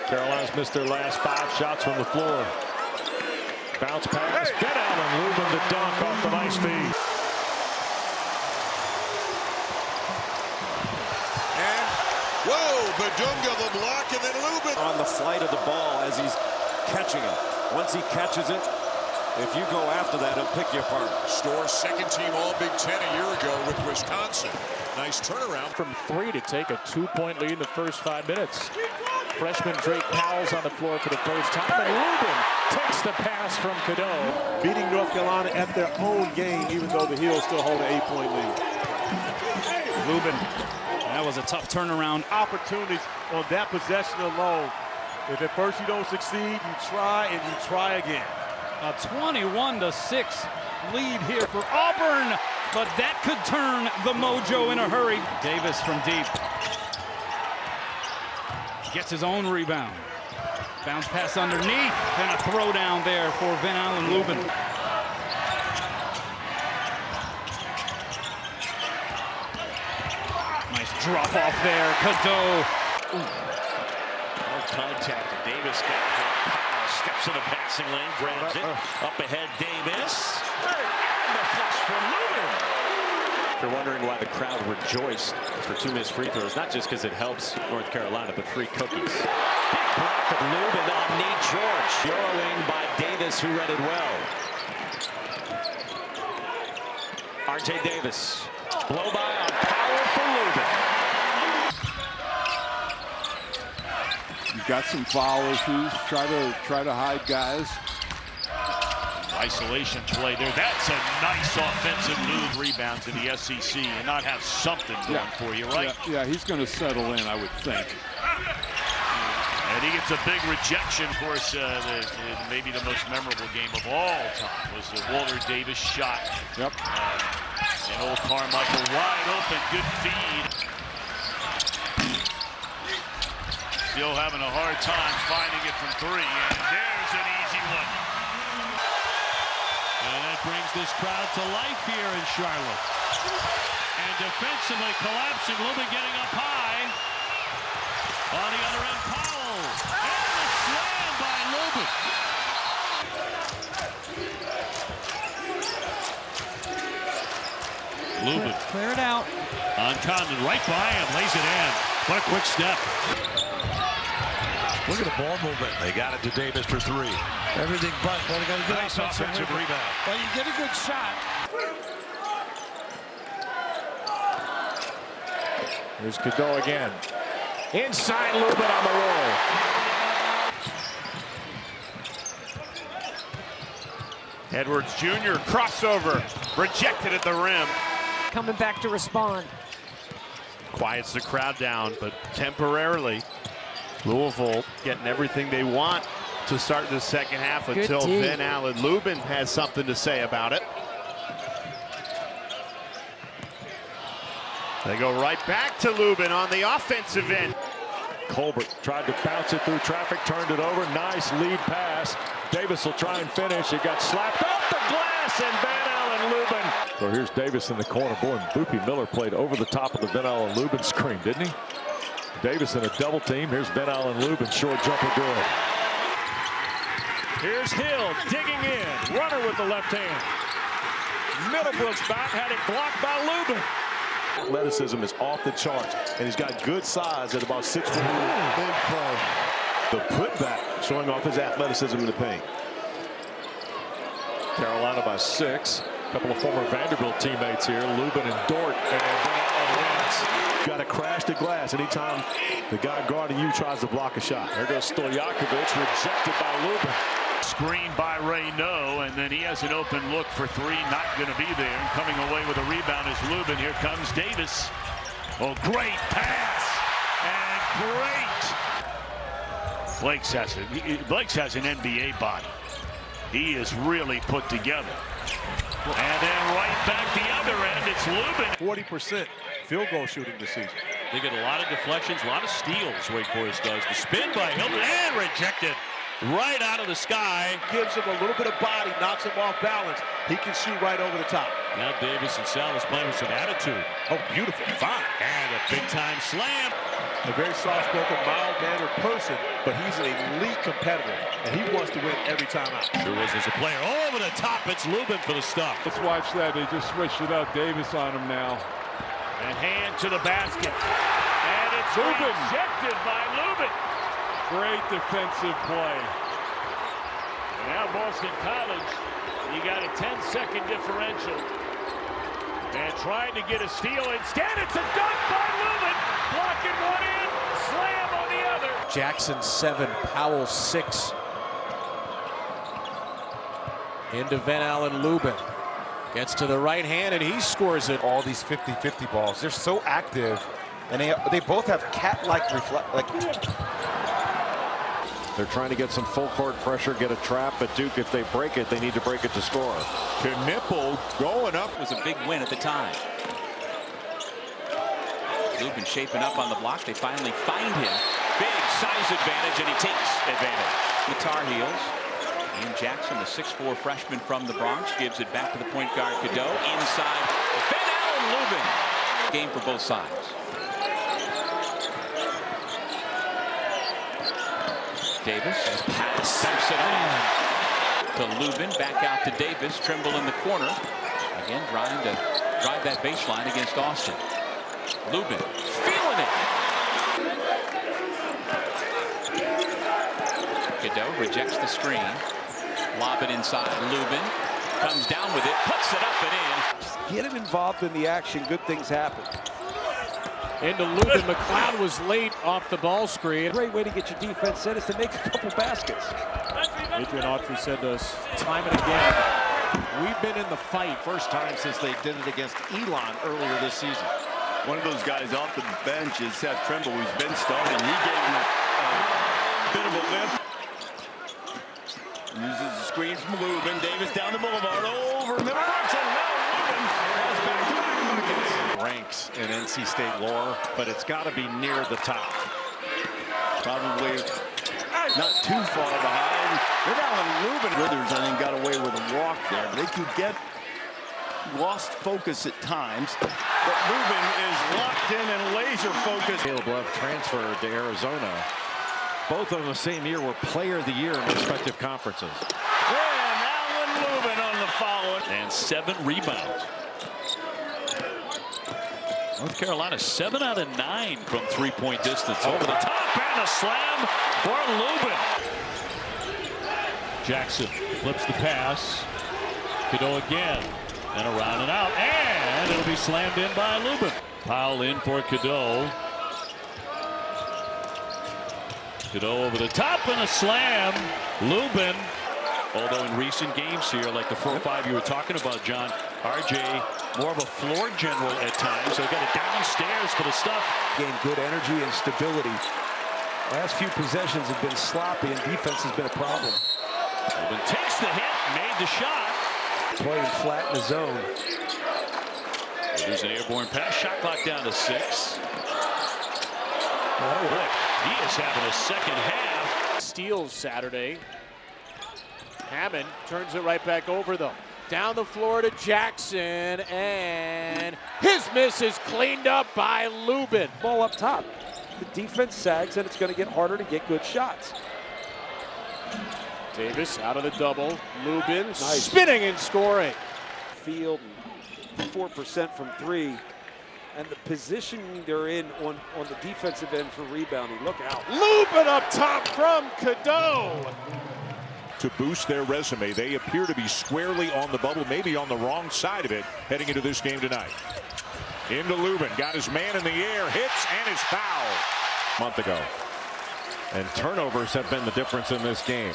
Carolina's missed their last 5 shots from the floor. Bounce pass. Ven-Allen Lubin the dunk off the nice feed. And whoa, Badunga the block, and then Lubin on the flight of the ball as he's catching it. Once he catches it, if you go after that, he'll pick you apart. Storrs second team All Big Ten a year ago with Wisconsin. Nice turnaround from 3 to take a 2-point lead in the first 5 minutes. Freshman Drake Powell's on the floor for the first time, and Lubin takes the pass from Cadeau. Beating North Carolina at their own game, even though the Heels still hold an 8-point lead. Lubin, that was a tough turnaround. Opportunities on that possession alone. If at first you don't succeed, you try and you try again. A 21-6 lead here for Auburn, but that could turn the mojo in a hurry. Davis from deep. Gets his own rebound. Bounce pass underneath, and a throwdown there for Ven-Allen Lubin. Nice drop off there, Cadeau. No contact, and Davis got hit. Powell steps in the passing lane, grabs it. Up ahead, Davis. And the flush for Lubin. If you're wondering why the crowd rejoiced for 2 missed free throws, not just because it helps North Carolina, but free cookies. Big block of Lubin on Nate George. Euroing by Davis, who read it well. R.J. Davis. Blow by on Powell for Lubin. You've got some foul issues. Try to hide guys. Isolation play there. That's a nice offensive move, rebound to the SEC, and not have something going for you, right? Yeah, he's going to settle in, I would think. And he gets a big rejection. Of course, maybe the most memorable game of all time was the Walter Davis shot. Yep. And old Carmichael wide open, good feed. Still having a hard time finding it from 3, and there's an easy one. And that brings this crowd to life here in Charlotte. And defensively collapsing, Lubin getting up high. On the other end, Powell. And the slam by Lubin. Lubin. Clear it out. On Condon, right by him, lays it in. What a quick step. Look at the ball movement. They got it to Davis for 3. Everything but they got a good Nice offensive rebound. But you get a good shot. Here's Cadeau again. Inside Lubin on the roll. Edwards Jr. crossover, rejected at the rim. Coming back to respond. Quiets the crowd down, but temporarily. Louisville getting everything they want to start the second half until Ven-Allen Lubin has something to say about it. They go right back to Lubin on the offensive end. Colbert tried to bounce it through traffic, turned it over. Nice lead pass. Davis will try and finish. It got slapped off the glass, and Ven-Allen Lubin. So here's Davis in the corner. Boy, Boopy Miller played over the top of the Ven-Allen Lubin screen, didn't he? Davis in a double team. Here's Ven-Allen Lubin. Short jumper good. Here's Hill digging in. Runner with the left hand. Middlebrooks back, had it blocked by Lubin. Athleticism is off the charts, and he's got good size at about 6'4". Big play. The putback showing off his athleticism in the paint. Carolina by 6. A couple of former Vanderbilt teammates here, Lubin and Dort, and Ven-Allen wins. Got to crash the glass anytime the guy guarding you tries to block a shot. There goes Stojakovic, rejected by Lubin. Screen by Reynaud, and then he has an open look for 3, not going to be there. And coming away with a rebound is Lubin. Here comes Davis. Oh, great pass, and great. Blake's has an NBA body. He is really put together. And then right back the other end, it's Lubin. 40% field goal shooting this season. They get a lot of deflections, a lot of steals, Wake Forest does. The spin by Hilton, and rejected. Right out of the sky. Gives him a little bit of body, knocks him off balance. He can shoot right over the top. Now Davis and Salas playing with some attitude. Oh, beautiful. Fine. And a big-time slam. A very soft-spoken, mild-mannered person, but he's an elite competitor, and he wants to win every time out. Sure was as a player. All over the top, it's Lubin for the stop. Let's watch that. They just switched it up. Davis on him now. And hand to the basket. And it's rejected by Lubin. Great defensive play. Now Boston College, you got a 10-second differential. And trying to get a steal. Instead, it's a dunk by Lubin. Blocking one in, slam on the other. Jackson 7, Powell 6. Into Ven-Allen Lubin. Gets to the right hand and he scores it. All these 50-50 balls, they're so active, and they both have cat-like They're trying to get some full court pressure, get a trap, but Duke, if they break it, they need to break it to score. Knipple going up. It was a big win at the time. Lubin shaping up on the block. They finally find him. Big size advantage, and he takes advantage. The Tar Heels. And Jackson, the 6'4" freshman from the Bronx, gives it back to the point guard, Cadeau. Inside, Ven-Allen Lubin. Game for both sides. Davis pass, steps it on to Lubin, back out to Davis. Trimble in the corner. Again, trying to drive that baseline against Austin. Lubin feeling it. Cadeau rejects the screen. Lob it inside. Lubin comes down with it, puts it up and in. Just get him involved in the action. Good things happen. Into Lubin. McLeod was late off the ball screen. Great way to get your defense set is to make a couple baskets. Adrian Autry said to us time and again, we've been in the fight. First time since they did it against Elon earlier this season. One of those guys off the bench is Seth Trimble, who's been starting. He gave him a bit of a lift. Uses the screen from Lubin. Davis down the boulevard, over the box, and now Lubin has been ranks in NC State lore, but it's got to be near the top. probably not too far behind. Ven-Allen Lubin, Withers, I think, got away with a walk there. They could get lost focus at times, but Lubin is locked in and laser focused. Caleb Love transferred to Arizona. Both of them the same year were Player of the Year in respective conferences. Ven-Allen Lubin on the follow. And 7 rebounds. North Carolina 7 out of 9 from three-point distance. Over the top and a slam for Lubin. Jackson flips the pass. Cadeau again. And around and out. And it'll be slammed in by Lubin. Powell in for Cadeau. Cadeau over the top and a slam. Lubin. Although in recent games here, like the 4-5 you were talking about, John, RJ more of a floor general at times. So got it downstairs for the stuff. Gained good energy and stability. Last few possessions have been sloppy and defense has been a problem. Lubin takes the hit, made the shot. Playing flat in the zone. There's an airborne pass. Shot clock down to 6. Boy, he is having a second half. Steals Saturday. Hammond turns it right back over though. Down the floor to Jackson, and his miss is cleaned up by Lubin. Ball up top. The defense sags and it's going to get harder to get good shots. Davis out of the double. Lubin spinning and scoring. Field 4% from 3. And the position they're in on the defensive end for rebounding. Look out. Lubin up top from Cadeau. To boost their resume, they appear to be squarely on the bubble, maybe on the wrong side of it, heading into this game tonight. Into Lubin, got his man in the air, hits, and is fouled. A month ago. And turnovers have been the difference in this game.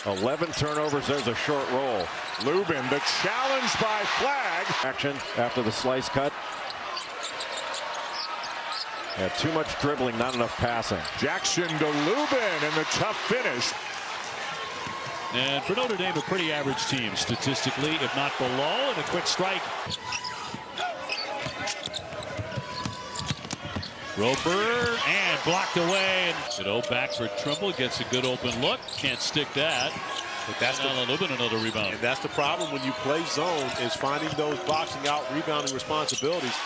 11 turnovers, there's a short roll. Lubin, the challenge by Flag. Action after the slice cut. Yeah, too much dribbling, not enough passing. Jackson to Lubin, and the tough finish. And for Notre Dame, a pretty average team statistically, if not below, and a quick strike. Roper, and blocked away. And Cadeau back for Trimble, gets a good open look. Can't stick that. But that's Lubin, another rebound. And that's the problem when you play zone, is finding those boxing out rebounding responsibilities.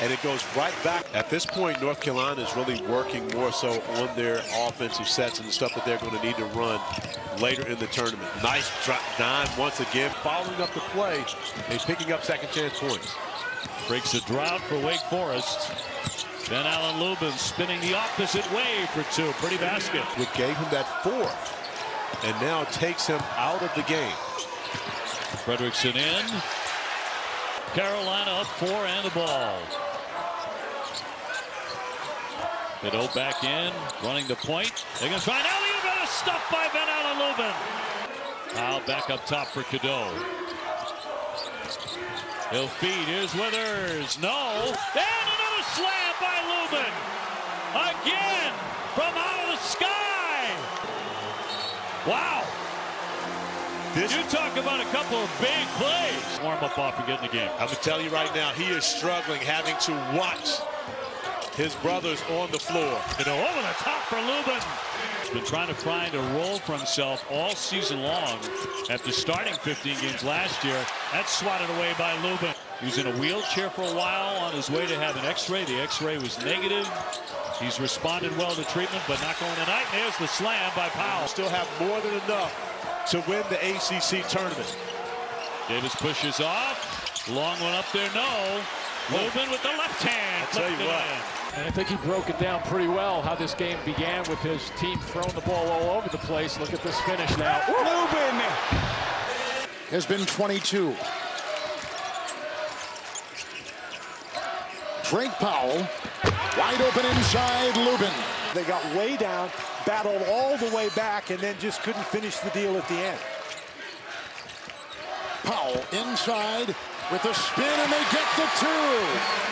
and it goes right back. At this point, North Carolina is really working more so on their offensive sets and the stuff that they're going to need to run later in the tournament. Nice drop dime once again, following up the play and picking up second chance points. Breaks a drought for Wake Forest. Ven-Allen Lubin spinning the opposite way for two. Pretty basket. What gave him that fourth and now takes him out of the game. Fredrickson in. Carolina up 4 and the ball. Cadeau back in, running the point. They're going to try an alley-oop, and a stuff by Ven-Allen Lubin. Powell back up top for Cadeau. He'll feed. Here's Withers. No. And another slam by Lubin. Again from out of the sky. Wow. You talk about a couple of big plays. Warm up off and get in the game. I'm going to tell you right now, he is struggling having to watch his brothers on the floor. You know, over the top for Lubin. He's been trying to find a role for himself all season long after starting 15 games last year. That's swatted away by Lubin. He was in a wheelchair for a while on his way to have an x-ray. The x-ray was negative. He's responded well to treatment, but not going tonight. And there's the slam by Powell. Still have more than enough to win the ACC tournament. Davis pushes off. Long one up there, no. Lubin with the left hand. I'll tell you what. And I think he broke it down pretty well how this game began with his team throwing the ball all over the place. Look at this finish now. Lubin has been 22. Drake Powell, wide open inside Lubin. They got way down, battled all the way back, and then just couldn't finish the deal at the end. Powell inside with a spin, and they get the two.